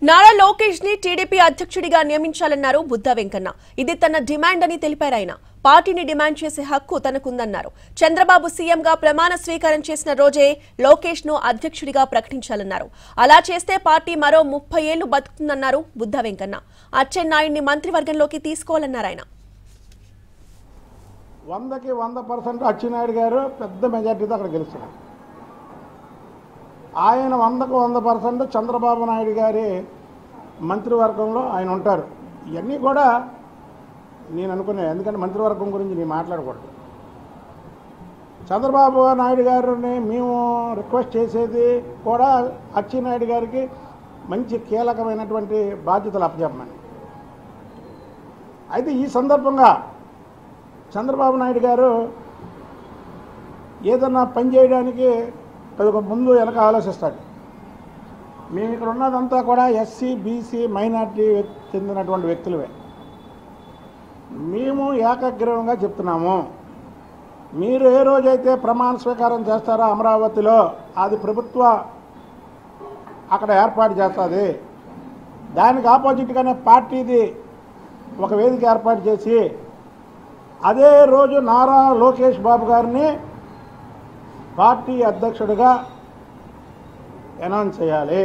నారా లోకేష్ ని టీడీపీ అధ్యక్షుడిగా నియమించాలన్నారు బుద్ధ వెంకన్న. ఇది తన డిమాండ్ అని తెలిపారు ఆయన. పార్టీని డిమాండ్ చేసే హక్కు తనకుందన్నారు. చంద్రబాబు సీఎంగా ప్రమాణ స్వీకారం చేసిన రోజే లోకేష్ ను అధ్యక్షుడిగా ప్రకటించాలన్నారు. అలా చేస్తే పార్టీ మరో 30 ఏళ్లు బతుకుతుందన్నారు బుద్ధ వెంకన్న. అచ్చెన్నాయుడిని మంత్రివర్గంలోకి తీసుకోవాలన్నారు ఆయన. 100కి 100% అచ్చెన్నాయుడు గారు పెద్ద మెజార్టీతో అక్కడ గెలుస్తున్నారు. ఆయన 100కు 100% చంద్రబాబు నాయుడు గారి మంత్రివర్గంలో ఆయన ఉంటారు. ఇవన్నీ కూడా నేను అనుకునే, ఎందుకంటే మంత్రివర్గం గురించి నేను మాట్లాడకూడదు. చంద్రబాబు నాయుడు గారిని మేము రిక్వెస్ట్ చేసేది కూడా అచ్చెన్నాయుడు గారికి మంచి కీలకమైనటువంటి బాధ్యతలు అప్పచెప్పమని. అయితే ఈ సందర్భంగా చంద్రబాబు నాయుడు గారు ఏదన్నా పని చేయడానికి ముందు వెనక ఆలోచిస్తాడు. మేము ఇక్కడ ఉన్నదంతా కూడా ఎస్సీ బీసీ మైనార్టీ చెందినటువంటి వ్యక్తులవే. మేము ఏకగ్రీవంగా చెప్తున్నాము, మీరు ఏ రోజైతే ప్రమాణ స్వీకారం చేస్తారో అమరావతిలో అది ప్రభుత్వ అక్కడ ఏర్పాటు చేస్తుంది. దానికి ఆపోజిట్గానే పార్టీది ఒక వేదిక ఏర్పాటు చేసి అదే రోజు నారా లోకేష్ బాబు గారిని పార్టీ అధ్యక్షుడిగా అనౌన్స్ చేయాలి.